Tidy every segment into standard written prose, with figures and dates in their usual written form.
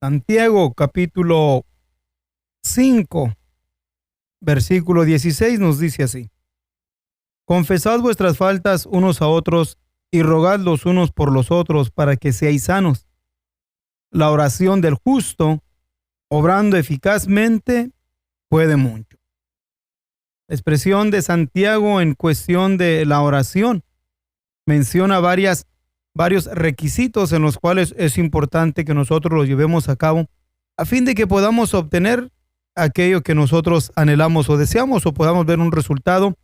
Santiago capítulo 5, versículo 16 nos dice así: Confesad vuestras faltas unos a otros y rogad los unos por los otros para que seáis sanos. La oración del justo, obrando eficazmente, puede mucho. La expresión de Santiago en cuestión de la oración menciona varios requisitos en los cuales es importante que nosotros los llevemos a cabo a fin de que podamos obtener aquello que nosotros anhelamos o deseamos o podamos ver un resultado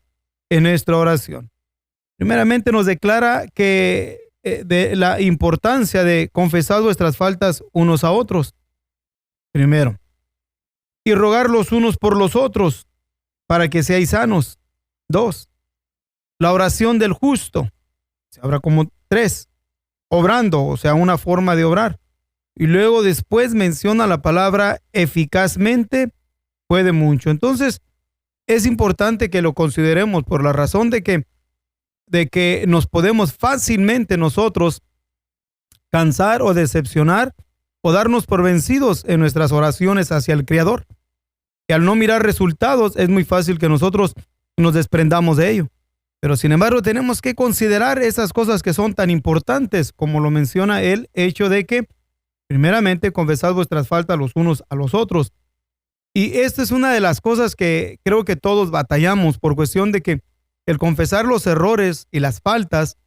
en nuestra oración. Primeramente nos declara que de la importancia de confesar vuestras faltas unos a otros. Primero, y rogar los unos por los otros para que seáis sanos. 2. La oración del justo. Se habla como 3. Obrando, o sea, una forma de obrar. Y luego después menciona la palabra eficazmente, puede mucho. Entonces, es importante que lo consideremos por la razón de que nos podemos fácilmente nosotros cansar o decepcionar o darnos por vencidos en nuestras oraciones hacia el Creador. Y al no mirar resultados, es muy fácil que nosotros nos desprendamos de ello. Pero sin embargo, tenemos que considerar esas cosas que son tan importantes, como lo menciona el hecho de que, primeramente, confesad vuestras faltas los unos a los otros. Y esta es una de las cosas que creo que todos batallamos por cuestión de que el confesar los errores y las faltas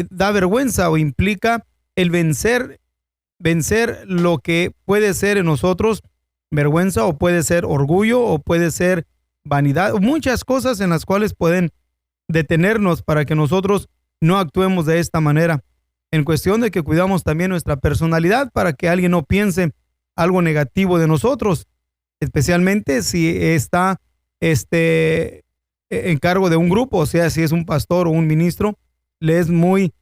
da vergüenza o implica el vencer lo que puede ser en nosotros vergüenza o puede ser orgullo o puede ser vanidad, muchas cosas en las cuales pueden detenernos para que nosotros no actuemos de esta manera. En cuestión de que cuidamos también nuestra personalidad para que alguien no piense algo negativo de nosotros, especialmente si está en cargo de un grupo, o sea, si es un pastor o un ministro, le es muy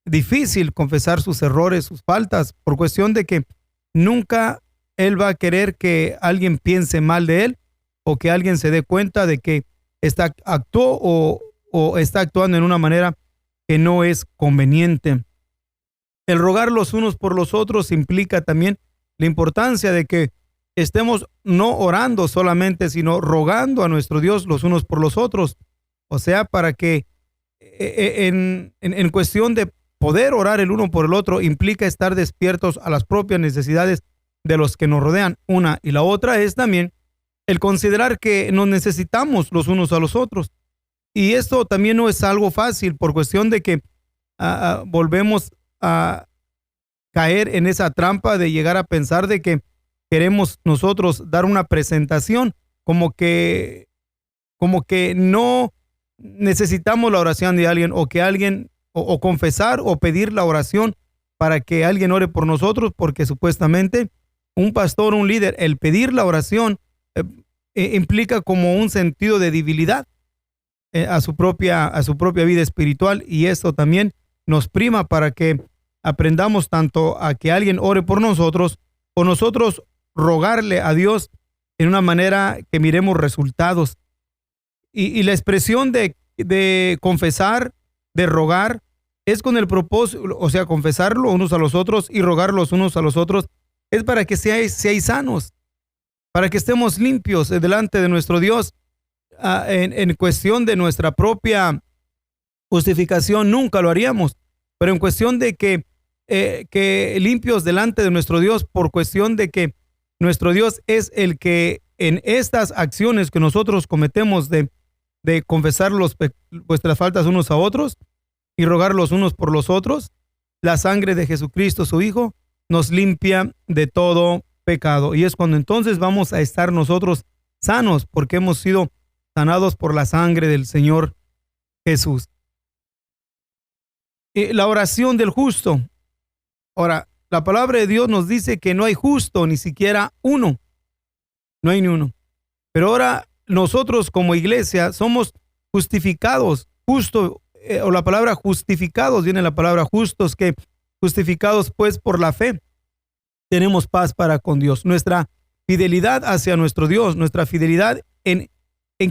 difícil confesar sus errores, sus faltas, por cuestión de que nunca él va a querer que alguien piense mal de él o que alguien se dé cuenta de que actuó o está actuando en una manera que no es conveniente. El rogar los unos por los otros implica también la importancia de que estemos no orando solamente, sino rogando a nuestro Dios los unos por los otros. O sea, para que en cuestión de poder orar el uno por el otro implica estar despiertos a las propias necesidades de los que nos rodean. Una y la otra es también el considerar que nos necesitamos los unos a los otros. Y esto también no es algo fácil por cuestión de que volvemos a caer en esa trampa de llegar a pensar de que queremos nosotros dar una presentación como que no necesitamos la oración de alguien o que alguien o confesar o pedir la oración para que alguien ore por nosotros, porque supuestamente un pastor, un líder, el pedir la oración implica como un sentido de debilidad a su propia vida espiritual, y esto también nos prima para que aprendamos tanto a que alguien ore por nosotros o nosotros rogarle a Dios en una manera que miremos resultados. Y la expresión de confesar, de rogar, es con el propósito, o sea, confesarlo unos a los otros y rogar los unos a los otros, es para que seáis sanos, para que estemos limpios delante de nuestro Dios. En cuestión de nuestra propia justificación nunca lo haríamos, pero en cuestión de que limpios delante de nuestro Dios, por cuestión de que nuestro Dios es el que en estas acciones que nosotros cometemos de confesar vuestras faltas unos a otros y rogar los unos por los otros, la sangre de Jesucristo, su Hijo, nos limpia de todo pecado. Y es cuando entonces vamos a estar nosotros sanos, porque hemos sido sanados por la sangre del Señor Jesús. La oración del justo. Ahora, la palabra de Dios nos dice que no hay justo, ni siquiera uno. No hay ni uno. Pero ahora nosotros como iglesia somos justificados. O la palabra justificados, viene la palabra justos, que justificados pues por la fe tenemos paz para con Dios. Nuestra fidelidad hacia nuestro Dios, nuestra fidelidad en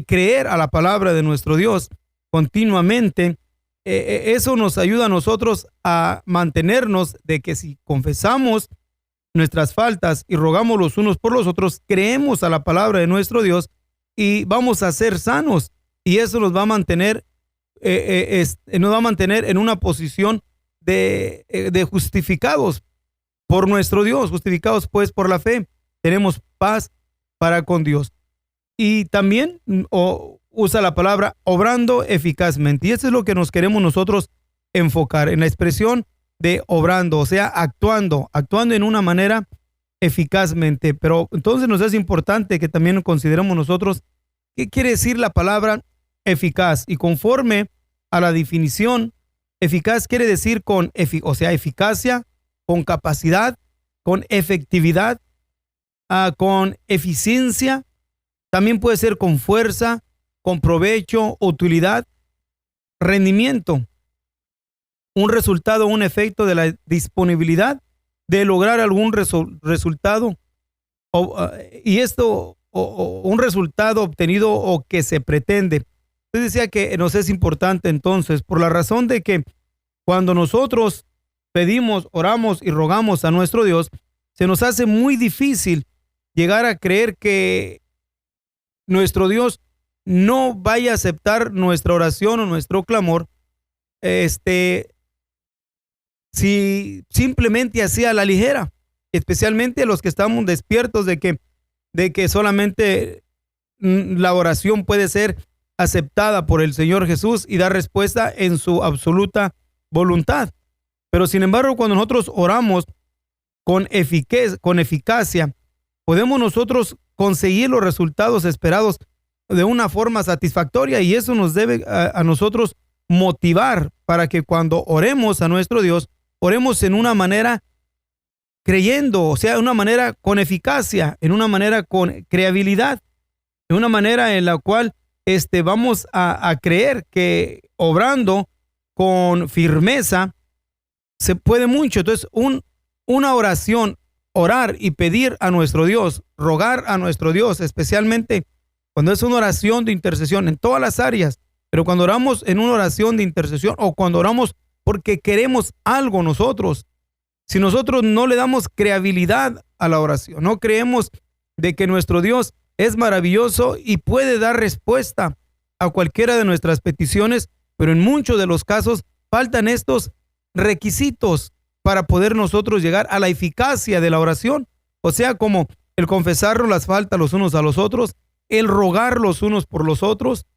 creer a la palabra de nuestro Dios continuamente, eso nos ayuda a nosotros a mantenernos de que si confesamos nuestras faltas y rogamos los unos por los otros, creemos a la palabra de nuestro Dios y vamos a ser sanos. Y eso nos va a mantener, nos va a mantener en una posición de justificados por nuestro Dios, justificados pues por la fe. Tenemos paz para con Dios. Y también usa la palabra obrando eficazmente. Y eso es lo que nos queremos nosotros enfocar en la expresión de obrando, o sea, actuando en una manera eficazmente. Pero entonces nos es importante que también consideremos nosotros qué quiere decir la palabra eficaz. Y conforme a la definición, eficaz quiere decir o sea, eficacia, con capacidad, con efectividad, con eficiencia. También puede ser con fuerza, con provecho, utilidad, rendimiento, un resultado, un efecto de la disponibilidad de lograr algún resultado un resultado obtenido o que se pretende. Yo decía que nos es importante entonces por la razón de que cuando nosotros pedimos, oramos y rogamos a nuestro Dios, se nos hace muy difícil llegar a creer que nuestro Dios no vaya a aceptar nuestra oración o nuestro clamor, si simplemente así a la ligera, especialmente los que estamos despiertos de que solamente la oración puede ser aceptada por el Señor Jesús y dar respuesta en su absoluta voluntad. Pero sin embargo, cuando nosotros oramos con eficacia, podemos nosotros conseguir los resultados esperados de una forma satisfactoria, y eso nos debe a nosotros motivar para que cuando oremos a nuestro Dios, oremos en una manera creyendo, o sea, en una manera con eficacia, en una manera con creabilidad, en una manera en la cual vamos a creer que obrando con firmeza se puede mucho. Entonces, una oración, orar y pedir a nuestro Dios, rogar a nuestro Dios, especialmente cuando es una oración de intercesión en todas las áreas, pero cuando oramos en una oración de intercesión o cuando oramos porque queremos algo nosotros, si nosotros no le damos creabilidad a la oración, no creemos de que nuestro Dios es maravilloso y puede dar respuesta a cualquiera de nuestras peticiones, pero en muchos de los casos faltan estos requisitos para poder nosotros llegar a la eficacia de la oración, o sea, como el confesarnos las faltas los unos a los otros, el rogar los unos por los otros.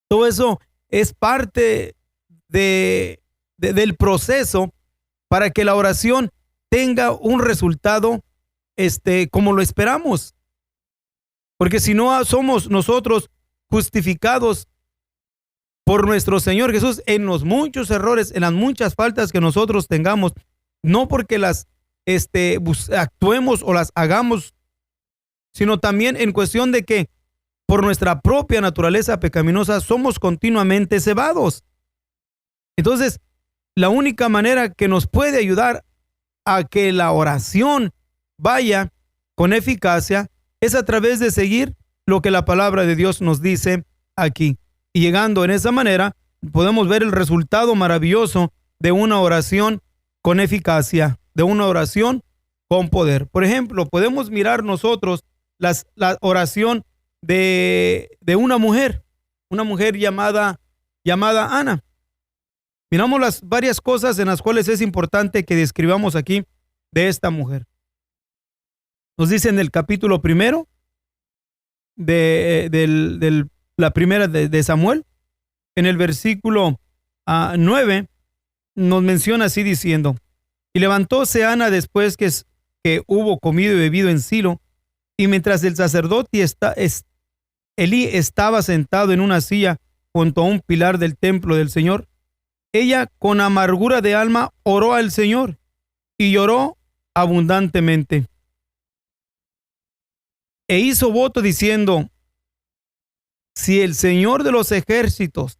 Todo eso es parte del proceso para que la oración tenga un resultado como lo esperamos. Porque si no somos nosotros justificados por nuestro Señor Jesús en los muchos errores, en las muchas faltas que nosotros tengamos, no porque las actuemos o las hagamos, sino también en cuestión de que por nuestra propia naturaleza pecaminosa somos continuamente cebados. Entonces, la única manera que nos puede ayudar a que la oración vaya con eficacia es a través de seguir lo que la palabra de Dios nos dice aquí. Y llegando en esa manera, podemos ver el resultado maravilloso de una oración con eficacia, de una oración con poder. Por ejemplo, podemos mirar nosotros la oración de una mujer llamada Ana. Miramos las varias cosas en las cuales es importante que describamos aquí de esta mujer. Nos dice en el capítulo 1 de la primera de Samuel, en el versículo 9, nos menciona así diciendo: y levantóse Ana después que hubo comido y bebido en Silo, y mientras el sacerdote Elí estaba sentado en una silla junto a un pilar del templo del Señor, ella con amargura de alma oró al Señor y lloró abundantemente. E hizo voto diciendo: si el Señor de los ejércitos,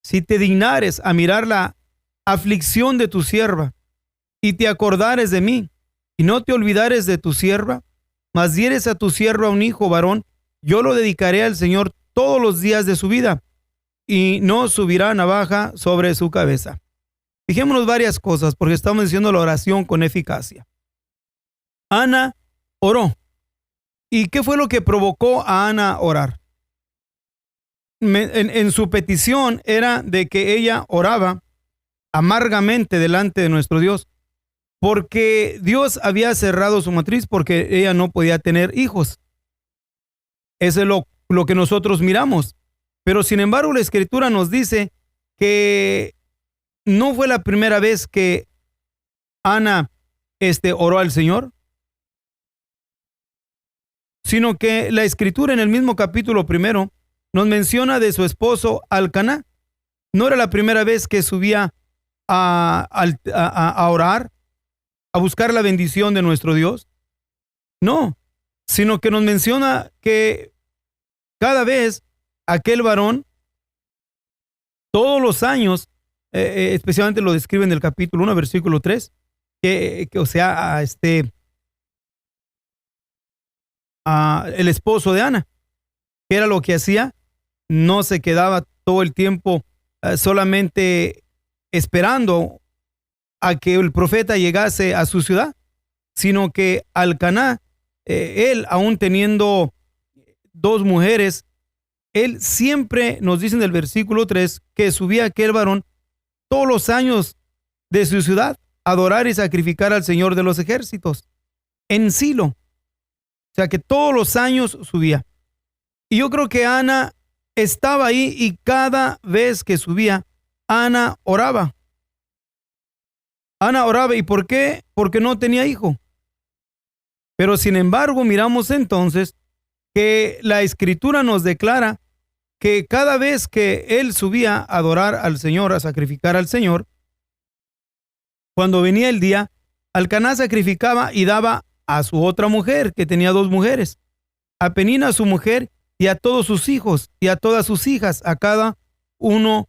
si te dignares a mirar la aflicción de tu sierva, y te acordares de mí, y no te olvidares de tu sierva, mas dieres a tu sierva un hijo varón, yo lo dedicaré al Señor todos los días de su vida, y no subirá navaja sobre su cabeza. Fijémonos varias cosas, porque estamos diciendo la oración con eficacia. Ana oró. ¿Y qué fue lo que provocó a Ana a orar? En su petición era de que ella oraba amargamente delante de nuestro Dios, porque Dios había cerrado su matriz porque ella no podía tener hijos. Eso es lo que nosotros miramos. Pero sin embargo, la Escritura nos dice que no fue la primera vez que Ana oró al Señor, sino que la Escritura en el mismo capítulo 1 nos menciona de su esposo Alcaná. No era la primera vez que subía a orar, a buscar la bendición de nuestro Dios. No, sino que nos menciona que cada vez aquel varón, todos los años, especialmente lo describe en el capítulo 1, versículo 3, el esposo de Ana, que era lo que hacía, no se quedaba todo el tiempo solamente esperando a que el profeta llegase a su ciudad, sino que Alcaná, él aún teniendo dos mujeres, él siempre nos dice en el versículo 3 que subía aquel varón todos los años de su ciudad a adorar y sacrificar al Señor de los ejércitos en Silo. O sea que todos los años subía. Y yo creo que Ana estaba ahí y cada vez que subía, Ana oraba. Ana oraba. ¿Y por qué? Porque no tenía hijo. Pero sin embargo, miramos entonces que la Escritura nos declara que cada vez que él subía a adorar al Señor, a sacrificar al Señor, cuando venía el día, Alcaná sacrificaba y daba a su otra mujer, que tenía dos mujeres, a Penina su mujer y a todos sus hijos y a todas sus hijas, a cada uno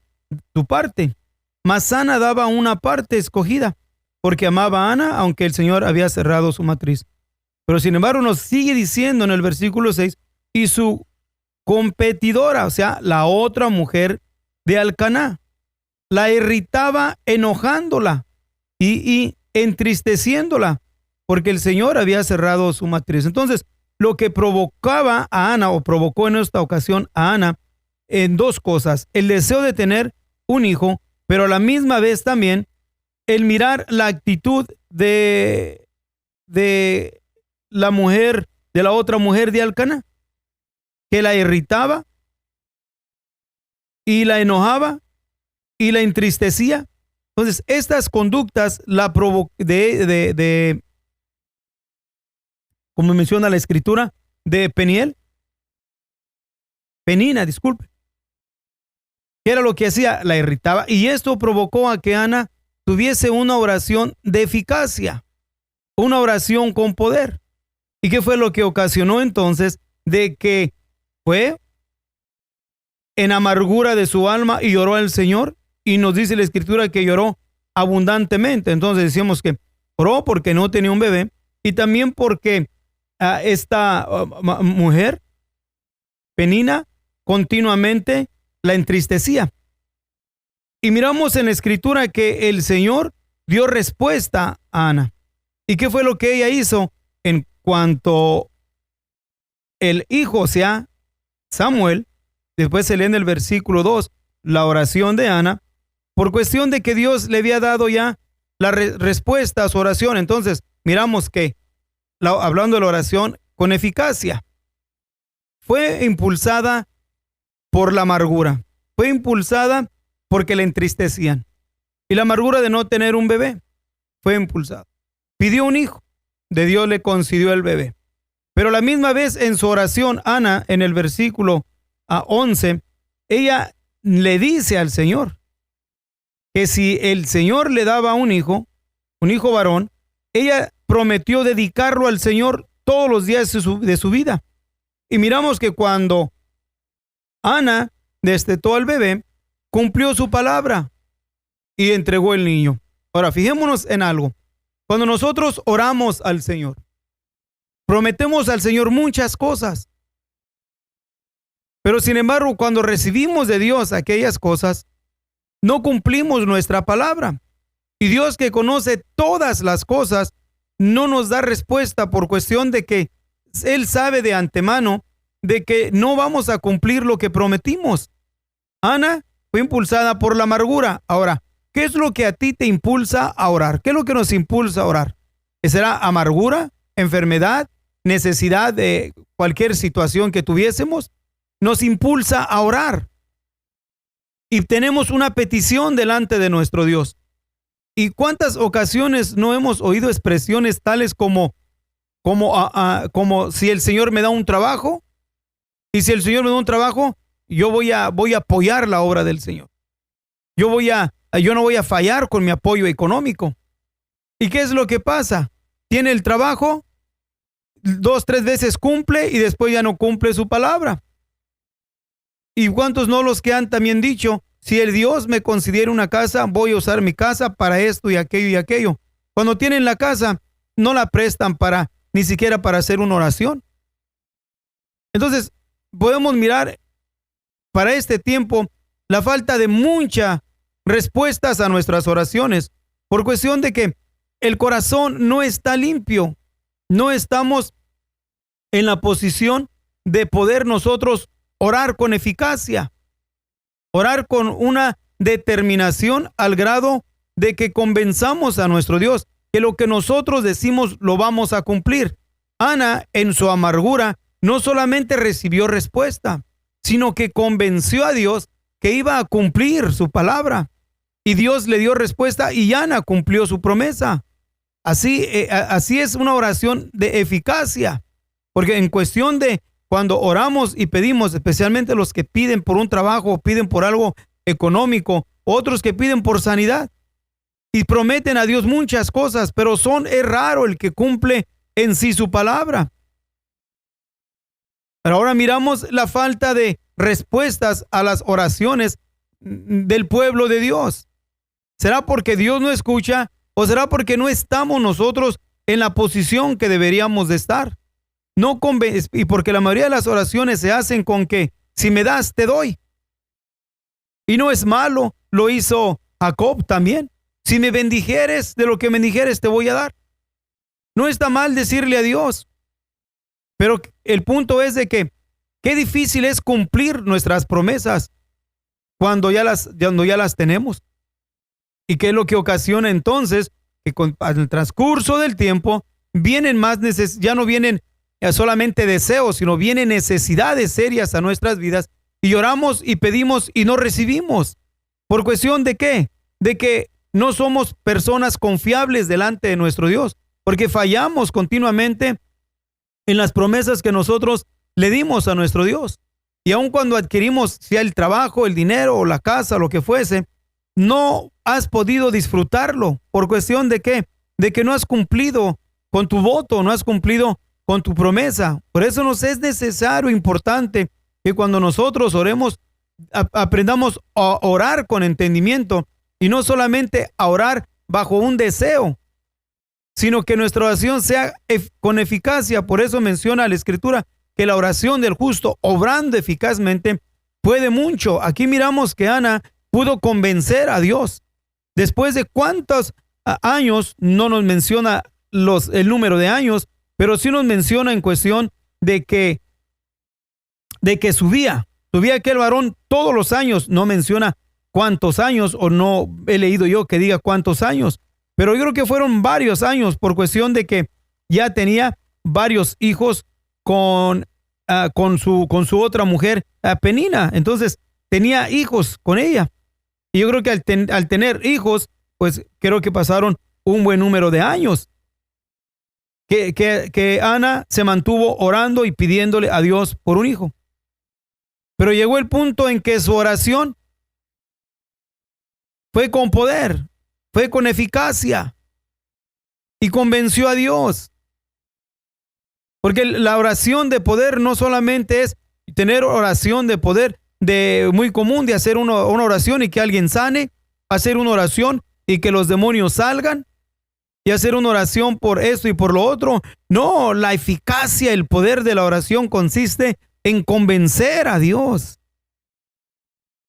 su parte. Mas Ana daba una parte escogida, porque amaba a Ana, aunque el Señor había cerrado su matriz. Pero sin embargo nos sigue diciendo en el versículo 6, y su competidora, o sea, la otra mujer de Alcaná, la irritaba enojándola y entristeciéndola, porque el Señor había cerrado su matriz. Entonces, lo que provocaba a Ana, o provocó en esta ocasión a Ana, en dos cosas: el deseo de tener un hijo, pero a la misma vez también el mirar la actitud de la mujer, de la otra mujer de Alcaná, que la irritaba y la enojaba y la entristecía. Entonces, estas conductas como menciona la Escritura, de Penina, disculpe. ¿Qué era lo que hacía? La irritaba, y esto provocó a que Ana tuviese una oración de eficacia, una oración con poder. ¿Y qué fue lo que ocasionó entonces? De que fue en amargura de su alma y lloró al Señor, y nos dice la Escritura que lloró abundantemente. Entonces decíamos que oró porque no tenía un bebé, y también porque esta mujer, Penina, continuamente la entristecía. Y miramos en la Escritura que el Señor dio respuesta a Ana. ¿Y qué fue lo que ella hizo? En cuanto el hijo, o sea, Samuel, después se lee en el versículo 2, la oración de Ana, por cuestión de que Dios le había dado ya la respuesta a su oración. Entonces, miramos que, hablando de la oración con eficacia, fue impulsada por la amargura, fue impulsada porque le entristecían, y la amargura de no tener un bebé fue impulsada. Pidió un hijo, de Dios le concedió el bebé. Pero a la misma vez en su oración, Ana, en el versículo 11, ella le dice al Señor que si el Señor le daba un hijo varón, ella prometió dedicarlo al Señor todos los días de su vida. Y miramos que cuando Ana destetó al bebé, cumplió su palabra y entregó el niño. Ahora, fijémonos en algo. Cuando nosotros oramos al Señor, prometemos al Señor muchas cosas, pero sin embargo, cuando recibimos de Dios aquellas cosas, no cumplimos nuestra palabra. Y Dios, que conoce todas las cosas, no nos da respuesta por cuestión de que Él sabe de antemano de que no vamos a cumplir lo que prometimos. Ana fue impulsada por la amargura. Ahora, ¿qué es lo que a ti te impulsa a orar? ¿Qué es lo que nos impulsa a orar? ¿Será amargura, enfermedad, necesidad de cualquier situación que tuviésemos? Nos impulsa a orar. Y tenemos una petición delante de nuestro Dios. ¿Y cuántas ocasiones no hemos oído expresiones tales como si el Señor me da un trabajo? Y si el Señor me da un trabajo, yo voy a apoyar la obra del Señor. Yo no voy a fallar con mi apoyo económico. ¿Y qué es lo que pasa? Tiene el trabajo, 2, 3 veces cumple y después ya no cumple su palabra. ¿Y cuántos no los que han también dicho, si el Dios me considera una casa, voy a usar mi casa para esto y aquello y aquello? Cuando tienen la casa, no la prestan ni siquiera para hacer una oración. Entonces, podemos mirar para este tiempo la falta de muchas respuestas a nuestras oraciones por cuestión de que el corazón no está limpio. No estamos en la posición de poder nosotros orar con eficacia, orar con una determinación al grado de que convenzamos a nuestro Dios que lo que nosotros decimos lo vamos a cumplir. Ana, en su amargura, no solamente recibió respuesta, sino que convenció a Dios que iba a cumplir su palabra. Y Dios le dio respuesta y Ana cumplió su promesa. Así es una oración de eficacia, porque en cuestión de cuando oramos y pedimos, especialmente los que piden por un trabajo, piden por algo económico, otros que piden por sanidad y prometen a Dios muchas cosas, pero es raro el que cumple en sí su palabra. Pero ahora miramos la falta de respuestas a las oraciones del pueblo de Dios. ¿Será porque Dios no escucha o será porque no estamos nosotros en la posición que deberíamos de estar? Y porque la mayoría de las oraciones se hacen con que si me das, te doy. Y no es malo, lo hizo Jacob también. Si me bendijeres, de lo que me bendijeres te voy a dar. No está mal decirle a Dios. Pero el punto es de que qué difícil es cumplir nuestras promesas cuando ya las tenemos. ¿Y qué es lo que ocasiona entonces? Que al el transcurso del tiempo vienen ya no vienen solamente deseos, sino vienen necesidades serias a nuestras vidas y oramos y pedimos y no recibimos. ¿Por cuestión de qué? De que no somos personas confiables delante de nuestro Dios, porque fallamos continuamente en las promesas que nosotros le dimos a nuestro Dios. Y aun cuando adquirimos, sea el trabajo, el dinero o la casa, lo que fuese, no has podido disfrutarlo. ¿Por cuestión de qué? De que no has cumplido con tu voto, no has cumplido con tu promesa. Por eso nos es necesario, importante, que cuando nosotros oremos, aprendamos a orar con entendimiento y no solamente a orar bajo un deseo, sino que nuestra oración sea con eficacia. Por eso menciona la Escritura que la oración del justo, obrando eficazmente, puede mucho. Aquí miramos que Ana pudo convencer a Dios. Después de cuántos años, no nos menciona el número de años, pero sí nos menciona en cuestión de que subía aquel varón todos los años. No menciona cuántos años, o no he leído yo que diga cuántos años, pero yo creo que fueron varios años por cuestión de que ya tenía varios hijos con su otra mujer, Penina. Entonces tenía hijos con ella. Y yo creo que al tener hijos, pues creo que pasaron un buen número de años. Que Ana se mantuvo orando y pidiéndole a Dios por un hijo. Pero llegó el punto en que su oración fue con poder, fue con eficacia y convenció a Dios. Porque la oración de poder no solamente es tener oración de poder muy común de hacer una oración y que alguien sane, hacer una oración y que los demonios salgan, y hacer una oración por esto y por lo otro. No, la eficacia, el poder de la oración consiste en convencer a Dios.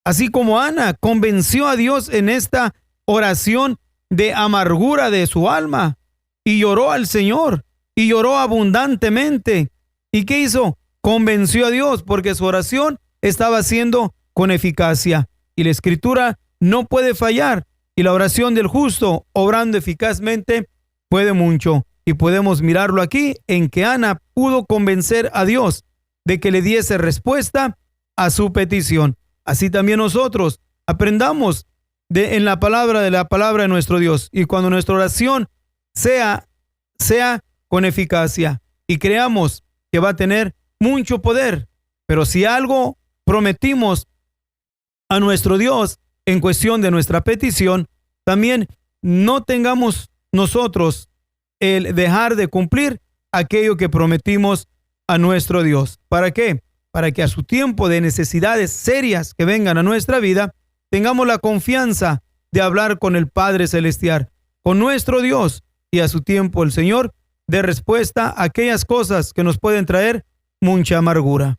Así como Ana convenció a Dios en esta oración de amargura de su alma. y lloró al Señor y lloró abundantemente. ¿Y qué hizo? Convenció a Dios porque su oración estaba haciendo con eficacia. Y la Escritura no puede fallar. Y la oración del justo, obrando eficazmente, puede mucho. Y podemos mirarlo aquí en que Ana pudo convencer a Dios de que le diese respuesta a su petición. Así también nosotros aprendamos en la palabra de nuestro Dios. Y cuando nuestra oración sea con eficacia y creamos que va a tener mucho poder. Pero si algo prometimos a nuestro Dios en cuestión de nuestra petición, también no tengamos nosotros el dejar de cumplir aquello que prometimos a nuestro Dios. ¿Para qué? Para que a su tiempo de necesidades serias que vengan a nuestra vida, tengamos la confianza de hablar con el Padre Celestial, con nuestro Dios, y a su tiempo el Señor dé respuesta a aquellas cosas que nos pueden traer mucha amargura.